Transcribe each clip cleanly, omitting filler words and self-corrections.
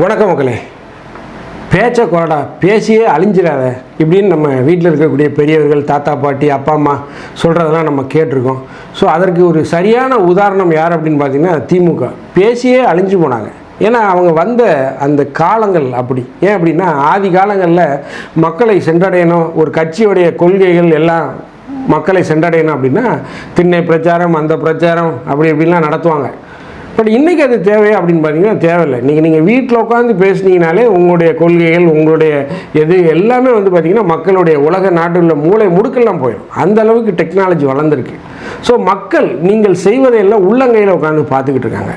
வணக்கம் மக்களே. பேச்ச கொரடா, பேசியே அழிஞ்சிடாத இப்படின்னு நம்ம வீட்டில் இருக்கக்கூடிய பெரியவர்கள், தாத்தா பாட்டி, அப்பா அம்மா சொல்கிறதெல்லாம் நம்ம கேட்டிருக்கோம். ஸோ அதற்கு ஒரு சரியான உதாரணம் யார் அப்படின்னு பார்த்தீங்கன்னா திமுக. பேசியே அழிஞ்சு போனாங்க. ஏன்னா அவங்க வந்த அந்த காலங்கள் அப்படி. ஏன் அப்படின்னா ஆதி காலங்களில் மக்களை சென்றடையணும், ஒரு கட்சியுடைய கொள்கைகள் எல்லாம் மக்களை சென்றடையணும் அப்படின்னா திண்ணை பிரச்சாரம், அந்த பிரச்சாரம் அப்படி இப்படிலாம் நடத்துவாங்க. பட் இன்றைக்கி அது தேவையா அப்படின்னு பார்த்தீங்கன்னா தேவையில்லை. நீங்கள் வீட்டில் உட்காந்து பேசுனீங்கனாலே உங்களுடைய கொள்கைகள், உங்களுடைய எது எல்லாமே பார்த்திங்கன்னா மக்களுடைய உலக நாட்டில் மூளை முடுக்கெல்லாம் போயிடும். அந்த அளவுக்கு டெக்னாலஜி வளர்ந்துருக்கு. ஸோ மக்கள் நீங்கள் செய்வதையெல்லாம் உள்ளங்கையில் உட்காந்து பார்த்துக்கிட்டு இருக்காங்க.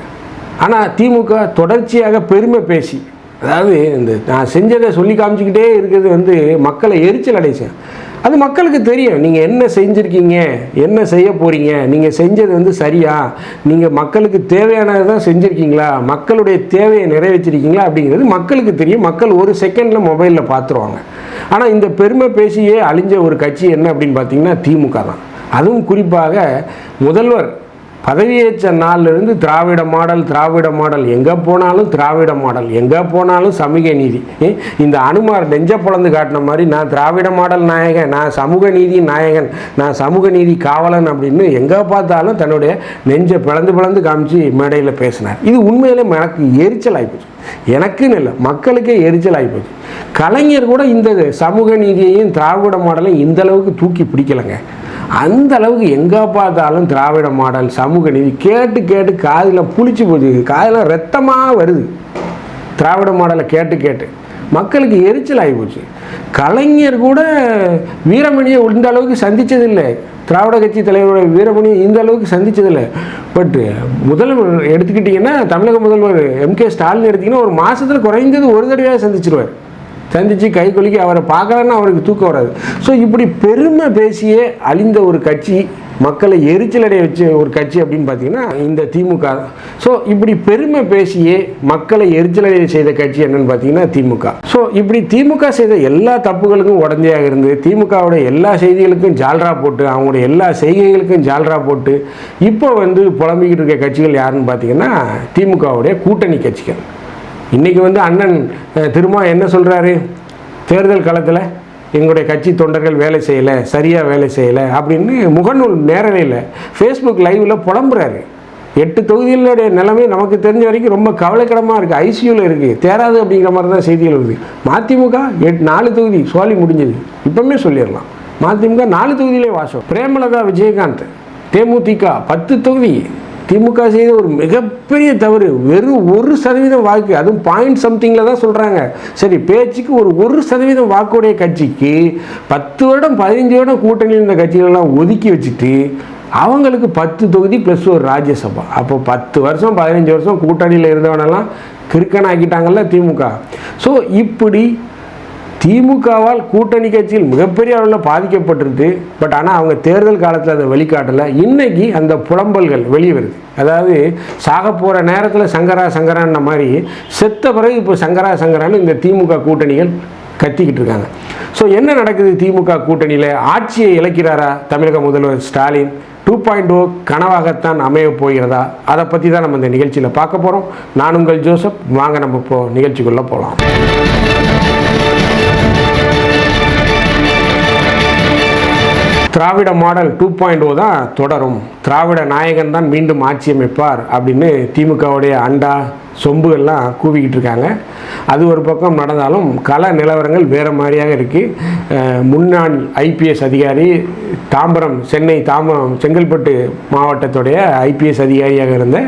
ஆனால் திமுக தொடர்ச்சியாக பெருமை பேசி, அதாவது இந்த நான் செஞ்சதை சொல்லி காமிச்சிக்கிட்டே இருக்கிறது மக்களை எரிச்சல் அடைச்சேன். அது மக்களுக்கு தெரியும். நீங்கள் என்ன செஞ்சுருக்கீங்க, என்ன செய்ய போகிறீங்க, நீங்கள் செஞ்சது சரியா, நீங்கள் மக்களுக்கு தேவையானதை தான் செஞ்சுருக்கீங்களா, மக்களுடைய தேவையை நிறைவேற்றிருக்கீங்களா அப்படிங்கிறது மக்களுக்கு தெரியும். மக்கள் ஒரு செகண்டில் மொபைலில் பார்த்துருவாங்க. ஆனால் இந்த பெருமை பேசியே அழிஞ்ச ஒரு கட்சி என்ன அப்படின்னு பார்த்தீங்கன்னா திமுக தான். அதுவும் குறிப்பாக முதல்வர் பதவியேற்ற நாளிலிருந்து திராவிட மாடல், எங்கே போனாலும் திராவிட மாடல், எங்கே போனாலும் சமூக நீதி. இந்த அனுமார் நெஞ்ச பொழந்து காட்டின மாதிரி நான் திராவிட மாடல் நாயகன், நான் சமூக நீதி நாயகன், நான் சமூக நீதி காவலன் அப்படின்னு எங்கே பார்த்தாலும் தன்னுடைய நெஞ்சை பிளந்து காமிச்சு மேடையில் பேசினார். இது உண்மையிலே எனக்கு எரிச்சல் ஆகிப்போச்சு. எனக்குன்னு இல்லை, மக்களுக்கே எரிச்சல் ஆகிப்போச்சு. கலைஞர் கூட இந்த சமூக நீதியையும் திராவிட மாடலையும் இந்த அளவுக்கு தூக்கி பிடிக்கலைங்க. அந்த அளவுக்கு எங்கே பார்த்தாலும் திராவிட மாடல், சமூக நீதி கேட்டு காதில் புளிச்சு போச்சு, காதில் ரத்தமாக வருது. திராவிட மாடலை கேட்டு மக்களுக்கு எரிச்சல் ஆகி போச்சு. கலைஞர் கூட வீரமணியை இந்த அளவுக்கு சந்தித்ததில்லை. திராவிட கட்சி தலைவரோட வீரமணியை இந்த அளவுக்கு சந்தித்ததில்லை. பட் முதல்வர் எடுத்துக்கிட்டிங்கன்னா, தமிழக முதல்வர் MK ஸ்டாலின் எடுத்திங்கன்னா ஒரு மாதத்தில் குறைந்தது ஒரு தடவையாக சந்திச்சிருவார். சந்தித்து கை கொலுக்கி அவரை பார்க்கலன்னா அவருக்கு தூக்கம் வராது. ஸோ இப்படி பெருமை பேசியே அழிந்த ஒரு கட்சி, மக்களை எரிச்சலடைய வச்ச ஒரு கட்சி அப்படின்னு பார்த்தீங்கன்னா இந்த திமுக. ஸோ இப்படி பெருமை பேசியே மக்களை எரிச்சலடைய செய்த கட்சி என்னன்னு பார்த்தீங்கன்னா திமுக. ஸோ இப்படி திமுக செய்த எல்லா தப்புகளுக்கும் உடந்தையாக இருந்து, திமுகவுடைய எல்லா செய்திகளுக்கும் ஜால்ரா போட்டு, அவங்களுடைய எல்லா செய்கைகளுக்கும் ஜால்ரா போட்டு இப்போ புலம்பிக்கிட்டு இருக்க கட்சிகள் யாருன்னு பார்த்தீங்கன்னா திமுகவுடைய கூட்டணி கட்சிகள். இன்றைக்கி அண்ணன் திரும்ப என்ன சொல்கிறாரு, தேர்தல் காலத்தில் எங்களுடைய கட்சி தொண்டர்கள் வேலை செய்யலை, சரியாக வேலை செய்யலை அப்படின்னு முகநூல் நேரலையில் ஃபேஸ்புக் லைவில் புலம்புறாரு. 8 தொகுதிகளுடைய நிலைமை நமக்கு தெரிஞ்ச வரைக்கும் ரொம்ப கவலைக்கிடமாக இருக்குது. ஐசியூவில் இருக்குது, தேராது அப்படிங்கிற மாதிரி தான் செய்திகள் வருது. மதிமுக 4 தொகுதி சோழி முடிஞ்சது, இப்போவுமே சொல்லிடலாம். மதிமுக 4 தொகுதியிலே வாசம். பிரேமலதா விஜயகாந்த் தேமுதிக 10 தொகுதி. திமுக செய்த ஒரு மிகப்பெரிய தவறு, வெறும் 1% வாக்கு, அதுவும் பாயிண்ட் சம்திங்கில் தான் சொல்கிறாங்க. சரி, பேச்சுக்கு ஒரு 1% வாக்குடைய கட்சிக்கு 10 வருடம் 15 வருடம் கூட்டணியில் இருந்த கட்சிகளெல்லாம் ஒதுக்கி வச்சுட்டு அவங்களுக்கு 10 தொகுதி ப்ளஸ் ஒரு ராஜ்யசபா. அப்போ 10 வருஷம் 15 வருஷம் கூட்டணியில் இருந்தவனெல்லாம் கிறுக்கனாக்கிட்டாங்கல்ல திமுக. ஸோ இப்படி திமுகவால் கூட்டணி கட்சியில் மிகப்பெரிய அளவில் பாதிக்கப்பட்டிருக்கு. பட் ஆனால் அவங்க தேர்தல் காலத்தில் அதை வெளிக்காட்டலை. இன்றைக்கி அந்த புலம்பல்கள் வெளியே வருது. அதாவது சாக போகிற நேரத்தில் சங்கரான்ன மாதிரி செத்த பிறகு இப்போ சங்கரான்னு இந்த திமுக கூட்டணிகள் கத்திக்கிட்டு இருக்காங்க. ஸோ என்ன நடக்குது திமுக கூட்டணியில்? ஆட்சியை இழக்கிறாரா தமிழக முதல்வர் ஸ்டாலின்? 2.0 கனவாகத்தான் அமைய போகிறதா? அதை பற்றி தான் நம்ம இந்த நிகழ்ச்சியில் பார்க்க போகிறோம். நான் உங்கள் ஜோசப். வாங்க நம்ம இப்போ நிகழ்ச்சிக்குள்ளே போகலாம். திராவிட மாடல் 2.0 தான் தொடரும், திராவிட நாயகன் தான் மீண்டும் ஆட்சி அமைப்பார் அப்படின்னு திமுகவுடைய அண்டா சொம்புகள்லாம் கூவிக்கிட்டு இருக்காங்க. அது ஒரு பக்கம் நடந்தாலும் கள நிலவரங்கள் வேறு மாதிரியாக இருக்குது. முன்னாள் IPS அதிகாரி, செங்கல்பட்டு மாவட்டத்துடைய IPS அதிகாரியாக இருந்த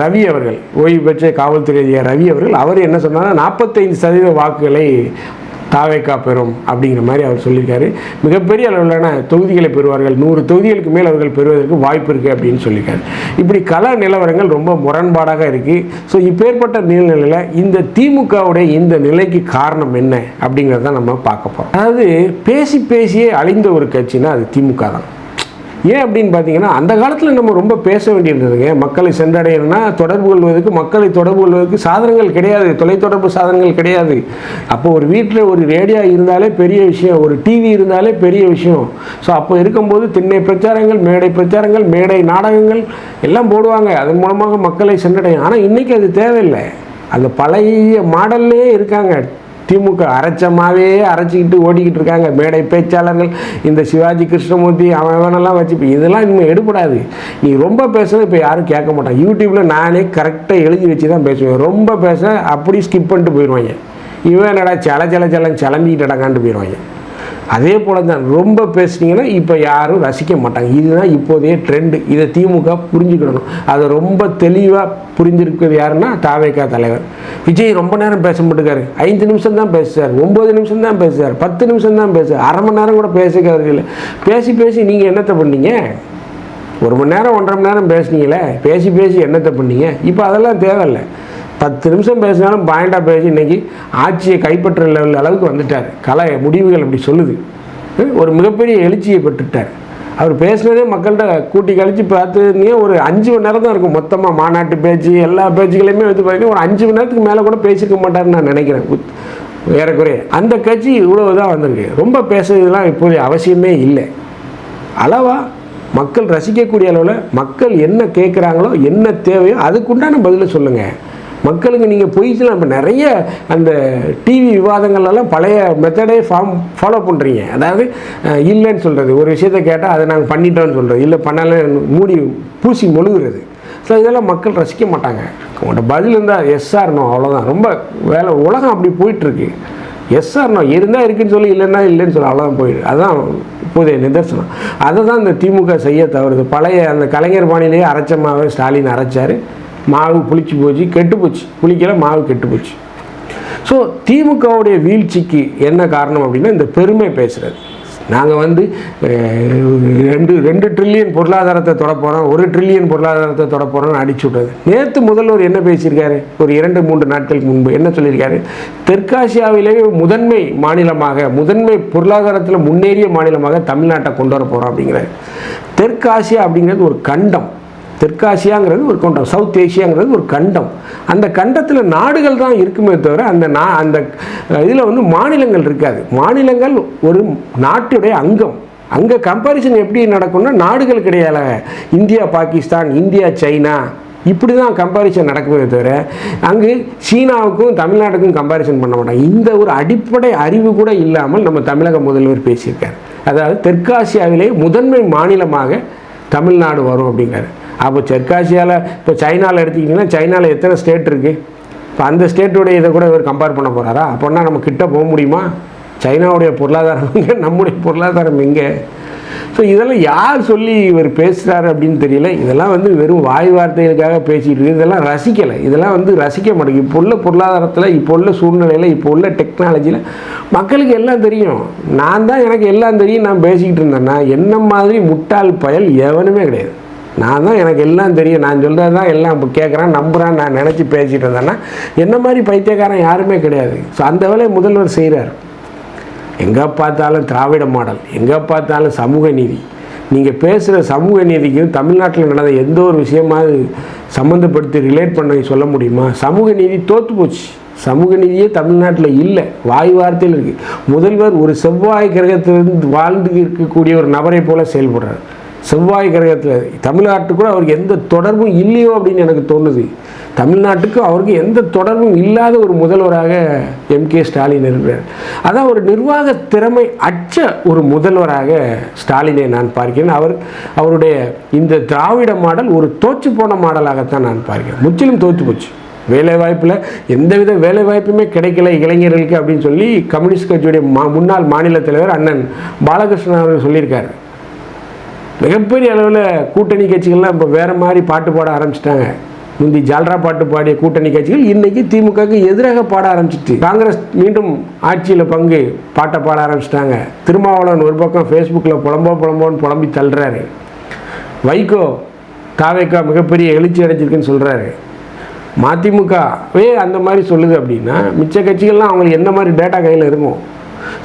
ரவி அவர்கள், ஓய்வு பெற்ற காவல்துறை அதிகாரி ரவி அவர்கள், அவர் என்ன சொன்னார்னா 45% வாக்குகளை தாவேக்கா பெறும் அப்படிங்கிற மாதிரி அவர் சொல்லியிருக்காரு. மிகப்பெரிய அளவிலான தொகுதிகளை பெறுவார்கள், 100 தொகுதிகளுக்கு மேல் அவர்கள் பெறுவதற்கு வாய்ப்பு இருக்குது அப்படின்னு சொல்லியிருக்காரு. இப்படி கள நிலவரங்கள் ரொம்ப முரண்பாடாக இருக்குது. ஸோ இப்பேற்பட்ட நிலையில் இந்த திமுகவுடைய இந்த நிலைக்கு காரணம் என்ன அப்படிங்கிறத நம்ம பார்க்க போகிறோம். அதாவது பேசியே அழிந்த ஒரு கட்சினா அது திமுக தான். ஏன் அப்படின்னு பார்த்தீங்கன்னா அந்த காலத்தில் நம்ம ரொம்ப பேச வேண்டியிருந்ததுங்க. மக்களை சென்றடையணும்னா மக்களை தொடர்பு கொள்வதற்கு சாதனங்கள் கிடையாது, தொலைத்தொடர்பு சாதனங்கள் கிடையாது. அப்போ ஒரு வீட்டில் ஒரு ரேடியோ இருந்தாலே பெரிய விஷயம், ஒரு டிவி இருந்தாலே பெரிய விஷயம். ஸோ அப்போ இருக்கும்போது திண்ணை பிரச்சாரங்கள், மேடை பிரச்சாரங்கள், மேடை நாடகங்கள் எல்லாம் போடுவாங்க. அதன் மூலமாக மக்களை சென்றடையும். ஆனால் இன்றைக்கி அது தேவையில்லை. அந்த பழைய மாடல்லே இருக்காங்க. திமுக அரைச்சமாகவே அரைச்சிக்கிட்டு ஓடிக்கிட்டு இருக்காங்க. மேடை பேச்சாளர்கள் இந்த சிவாஜி கிருஷ்ணமூர்த்தி அவனெல்லாம் வச்சு இதெல்லாம் இனிமேல் எடுப்படாது. நீ ரொம்ப பேசுறது இப்போ யாரும் கேட்க மாட்டாங்க. யூடியூப்பில் நானே கரெக்டாக எழுதி வச்சு தான் பேசுவேன். ரொம்ப பேச அப்படி ஸ்கிப் பண்ணிட்டு போயிடுவாங்க. இவன் என்னடா சிலம்பிக்கிட்டு இடங்காண்டு போயிடுவாங்க. அதே போல தான் ரொம்ப பேசுனீங்கன்னா இப்போ யாரும் ரசிக்க மாட்டாங்க. இதுதான் இப்போதைய ட்ரெண்டு. இதை திமுக புரிஞ்சுக்கிடணும். அதை ரொம்ப தெளிவாக புரிஞ்சிருக்கிறது யாருன்னா தாவேகா தலைவர் விஜய். ரொம்ப நேரம் பேச மாட்டேங்காரு. 5 நிமிஷம் தான் பேசுறார், 9 நிமிஷம் தான் பேசுறார், 10 நிமிஷம் தான் பேசுறார், அரை மணி நேரம் கூட பேசுகிறது இல்லை. பேசி நீங்கள் என்னத்தை பண்ணீங்க? 1 மணி நேரம் 1.5 மணி நேரம் பேசுனீங்களே, பேசி என்னத்தை பண்ணீங்க? இப்போ அதெல்லாம் தேவையில்லை. 10 நிமிஷம் பேசினாலும் பாயிண்டாக பேசி இன்றைக்கி ஆட்சியை கைப்பற்ற லெவல் அளவுக்கு வந்துட்டார். கலை முடிவுகள் அப்படி சொல்லுது. ஒரு மிகப்பெரிய எழுச்சியை பெற்றுட்டார். அவர் பேசுனதே மக்கள்கிட்ட கூட்டி கழித்து பார்த்துனே ஒரு 5 மணி நேரம் தான் இருக்கும். மொத்தமாக மாநாட்டு பேச்சு எல்லா பேச்சுகளையுமே வந்து பார்த்தீங்கன்னா ஒரு 5 மணி நேரத்துக்கு மேலே கூட பேசிக்க மாட்டார்னு நான் நினைக்கிறேன். ஏறக்குறைய அந்த கட்சி இவ்வளோ தான் வந்திருக்கு. ரொம்ப பேசுறதுலாம் இப்போதைய அவசியமே இல்லை. அளவாக மக்கள் ரசிக்கக்கூடிய அளவில் மக்கள் என்ன கேட்குறாங்களோ என்ன தேவையோ அதுக்குண்டான பதிலை சொல்லுங்கள். மக்களுக்கு நீங்கள் போயிடுச்சுலாம் இப்போ நிறைய அந்த டிவி விவாதங்கள்லாம் பழைய மெத்தடே ஃபாலோ பண்ணுறீங்க. அதாவது இல்லைன்னு சொல்கிறது, ஒரு விஷயத்தை கேட்டால் அதை நாங்கள் பண்ணிட்டோன்னு சொல்கிறது, இல்லை பண்ணலை மூடி பூசி மொழுகிறது. ஸோ இதெல்லாம் மக்கள் ரசிக்க மாட்டாங்க. உங்கள்கிட்ட பதில் இருந்தால் எஸ்ஆர்னோ அவ்வளோதான். ரொம்ப வேலை உலகம் அப்படி போயிட்டுருக்கு. எஸ்ஆர்னோ இருந்தால் இருக்குன்னு சொல்லி இல்லைன்னா இல்லைன்னு சொல்லி அவ்வளோதான் போயிடுது. அதுதான் இப்போதைய நிதர்சனம். அதை தான் இந்த திமுக செய்ய தவறுது. பழைய அந்த கலைஞர் பாணியிலேயே அரைச்சமாகவே ஸ்டாலின் அரைச்சார். மாவு புளிச்சு போச்சு, கெட்டு போச்சு. புளிக்கல, மாவு கெட்டு போச்சு. ஸோ திமுகவுடைய வீழ்ச்சிக்கு என்ன காரணம் அப்படின்னா இந்த பெருமை பேசுகிறது. நாங்கள் வந்து 2 ட்ரில்லியன் பொருளாதாரத்தை தொட போகிறோம், 1 ட்ரில்லியன் பொருளாதாரத்தை தொட போகிறோம்னு அடிச்சு விட்டது. நேற்று முதல்வர் என்ன பேசியிருக்காரு? ஒரு 2-3 நாட்களுக்கு முன்பு என்ன சொல்லியிருக்காரு? தெற்காசியாவிலேயே முதன்மை மாநிலமாக, முதன்மை பொருளாதாரத்தில் முன்னேறிய மாநிலமாக தமிழ்நாட்டை கொண்டு வர போகிறோம் அப்படிங்கிறார். தெற்காசியா அப்படிங்கிறது ஒரு கண்டம். தெற்காசியாங்கிறது ஒரு கண்டம், சவுத் ஏஷியாங்கிறது ஒரு கண்டம். அந்த கண்டத்தில் நாடுகள் தான் இருக்குமே தவிர அந்த இதில் வந்து மாநிலங்கள் இருக்காது. மாநிலங்கள் ஒரு நாட்டுடைய அங்கம். அங்கே கம்பேரிசன் எப்படி நடக்கும்னா நாடுகள் கிடையாது. இந்தியா பாகிஸ்தான், இந்தியா சைனா, இப்படி தான் கம்பேரிசன் நடக்குமே தவிர அங்கு சீனாவுக்கும் தமிழ்நாட்டுக்கும் கம்பேரிசன் பண்ண மாட்டாங்க. இந்த ஒரு அடிப்படை அறிவு கூட இல்லாமல் நம்ம தமிழக முதல்வர் பேசியிருக்கார். அதாவது தெற்காசியாவிலே முதன்மை மாநிலமாக தமிழ்நாடு வரும் அப்படிங்கிறார். அப்போ தெற்காசியாவில் இப்போ சைனாவில் எடுத்துக்கிட்டிங்கன்னா சைனாவில் எத்தனை ஸ்டேட் இருக்குது? இப்போ அந்த ஸ்டேட்டுடைய இதை கூட இவர் கம்பேர் பண்ண போகிறாரா? அப்போன்னா நம்ம கிட்ட போக முடியுமா? சைனாவுடைய பொருளாதாரம் எங்கே, நம்முடைய பொருளாதாரம் எங்கே? ஸோ இதெல்லாம் யார் சொல்லி இவர் பேசுகிறாரு அப்படின்னு தெரியல. இதெல்லாம் வந்து வெறும் வாய் வார்த்தைகளுக்காக பேசிகிட்டு இருக்குது. இதெல்லாம் ரசிக்கலை. இதெல்லாம் வந்து ரசிக்க மாட்டேங்குது. இப்போ உள்ள பொருளாதாரத்தில், இப்போ உள்ள சூழ்நிலையில், இப்போ உள்ள டெக்னாலஜியில் மக்களுக்கு எல்லாம் தெரியும். நான் தான் எனக்கு எல்லாம் தெரியும் நான் பேசிக்கிட்டு இருந்தேன்னா என்ன மாதிரி முட்டாள் பயல் எவனுமே கிடையாது. நான் தான் எனக்கு எல்லாம் தெரியும், நான் சொல்கிறது தான் எல்லாம் இப்போ கேட்குறேன் நம்புகிறான் நான் நினச்சி பேசிகிட்டு இருந்தேன்னா என்ன மாதிரி பைத்தியக்காரன் யாருமே கிடையாது. ஸோ அந்த வேலையை முதல்வர் செய்கிறார். எங்கே பார்த்தாலும் திராவிட மாடல், எங்கே பார்த்தாலும் சமூக நீதி. நீங்கள் பேசுகிற சமூக நீதிக்கும் தமிழ்நாட்டில் நடந்த எந்த ஒரு விஷயமாவது சம்மந்தப்படுத்தி ரிலேட் பண்ண சொல்ல முடியுமா? சமூக நீதி தோற்று போச்சு. சமூக நீதியே தமிழ்நாட்டில் இல்லை, வாய் வார்த்தையில் இருக்குது. முதல்வர் ஒரு செவ்வாய் கிரகத்திலிருந்து வாழ்ந்து இருக்கக்கூடிய ஒரு நபரை போல செயல்படுறார். செவ்வாய் கிரகத்தில் தமிழ்நாட்டுக்கு கூட அவருக்கு எந்த தொடர்பும் இல்லையோ அப்படின்னு எனக்கு தோணுது. தமிழ்நாட்டுக்கு அவருக்கு எந்த தொடர்பும் இல்லாத ஒரு முதல்வராக எம்.கே. ஸ்டாலின் இருக்கிறார். அதான் ஒரு நிர்வாக திறமை அற்ற ஒரு முதல்வராக ஸ்டாலினை நான் பார்க்கிறேன். அவருடைய இந்த திராவிட மாடல் ஒரு தோற்று போன மாடலாகத்தான் நான் பார்க்கிறேன். முற்றிலும் தோற்று போச்சு. வேலைவாய்ப்பில் எந்தவித வேலைவாய்ப்புமே கிடைக்கல இளைஞர்களுக்கு அப்படின்னு சொல்லி கம்யூனிஸ்ட் கட்சியுடைய முன்னாள் மாநில தலைவர் அண்ணன் பாலகிருஷ்ணன் அவர்கள் சொல்லியிருக்காரு. மிகப்பெரிய அளவில் கூட்டணி கட்சிகள்லாம் இப்போ வேறு மாதிரி பாட்டு பாட ஆரம்பிச்சிட்டாங்க. முந்தி ஜால்ரா பாட்டு பாடிய கூட்டணி கட்சிகள் இன்றைக்கி திமுகவுக்கு எதிராக பாட ஆரம்பிச்சிட்டு, காங்கிரஸ் மீண்டும் ஆட்சியில் பங்கு பாட்டை பாட ஆரம்பிச்சிட்டாங்க. திருமாவளவன் ஒரு பக்கம் ஃபேஸ்புக்கில் புலம்போன்னு புலம்பி தள்ளுறாரு. வைகோ தாவேக்கா மிகப்பெரிய எழுச்சி அடைஞ்சிருக்குன்னு சொல்கிறாரு. மதிமுகவே அந்த மாதிரி சொல்லுது அப்படின்னா மிச்ச கட்சிகள்லாம் அவங்களுக்கு என்ன மாதிரி டேட்டா கையில் இருக்கும்?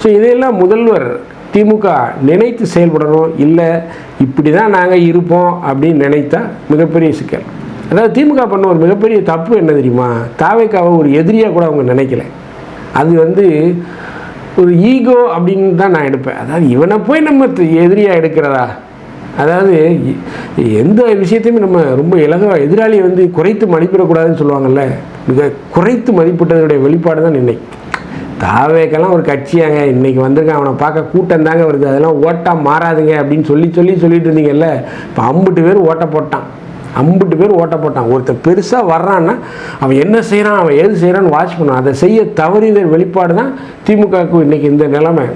ஸோ இதையெல்லாம் முதல்வர் திமுக நினைத்து செயல்படணும். இல்லை இப்படி தான் நாங்கள் இருப்போம் அப்படின்னு நினைத்தா மிகப்பெரிய சிக்கல். அதாவது திமுக பண்ண ஒரு மிகப்பெரிய தப்பு என்ன தெரியுமா? தாவேக்காவை ஒரு எதிரியாக கூட அவங்க நினைக்கல. அது வந்து ஒரு ஈகோ அப்படின்னு தான் நான் எடுப்பேன். அதாவது இவனை போய் நம்ம எதிரியாக எடுக்கிறதா? அதாவது எந்த விஷயத்தையுமே நம்ம ரொம்ப எதிராளியை வந்து குறைத்து மதிப்பிடக்கூடாதுன்னு சொல்லுவாங்கள்ல. மிக குறைத்து மதிப்பிட்டதனுடைய வெளிப்பாடு தான் இன்னைக்கு. தாவேக்கெல்லாம் ஒரு கட்சியாங்க, இன்றைக்கி வந்திருக்கான், அவனை பார்க்க கூட்டம் தாங்க வருது, அதெல்லாம் ஓட்டாக மாறாதுங்க அப்படின்னு சொல்லிட்டு இருந்தீங்கல்ல. இப்போ 50 பேர் ஓட்ட போட்டான், 50 பேர் ஓட்ட போட்டான். ஒருத்தர் பெருசாக வர்றான்னா அவன் என்ன செய்கிறான், அவன் ஏது செய்கிறான்னு வாட்ச் பண்ணுவான். அதை செய்ய தவறிய வெளிப்பாடு தான் திமுகவுக்கு இன்றைக்கி இந்த நிலைமை.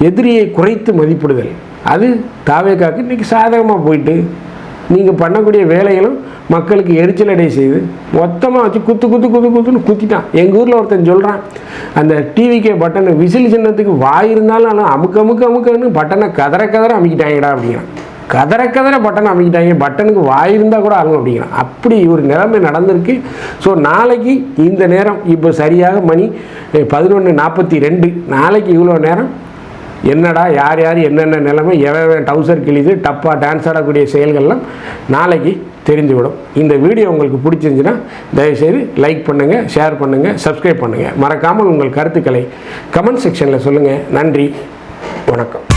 எதிரியை குறைத்து மதிப்பிடுதல், அது தாவேக்காவுக்கு இன்றைக்கி சாதகமாக போயிட்டு நீங்கள் பண்ணக்கூடிய வேலைகளும் மக்களுக்கு எரிச்சல் அடைய செய்து மொத்தமாக வச்சு குத்துன்னு குத்திட்டான். எங்கள் ஊரில் ஒருத்தன் சொல்கிறான், அந்த டிவிக்கே பட்டனை விசில் சின்னத்துக்கு வாய் இருந்தாலும் அமுக்குன்னு பட்டனை கதற அமைக்கிட்டாங்கடா அப்படிங்கிறான். கதற பட்டனை அமைக்கிட்டாங்க, பட்டனுக்கு வாய் இருந்தால் கூட ஆகும் அப்படிங்கிறான். அப்படி ஒரு நிலைமை நடந்திருக்கு. ஸோ நாளைக்கு இந்த நேரம் இப்போ சரியாக மணி 11:42, நாளைக்கு இவ்வளோ நேரம் என்னடா யார் என்னென்ன நிலைமை, எவன் டவுசர் கிழிது டப்பாக டான்ஸ் ஆடக்கூடிய செயல்கள்லாம் நாளைக்கு தெரிந்துவிடும். இந்த வீடியோ உங்களுக்கு பிடிச்சிருந்துச்சுன்னா தயவுசெய்து லைக் பண்ணுங்கள், ஷேர் பண்ணுங்கள், சப்ஸ்கிரைப் பண்ணுங்கள். மறக்காமல் உங்கள் கருத்துக்களை கமெண்ட் செக்ஷனில் சொல்லுங்கள். நன்றி, வணக்கம்.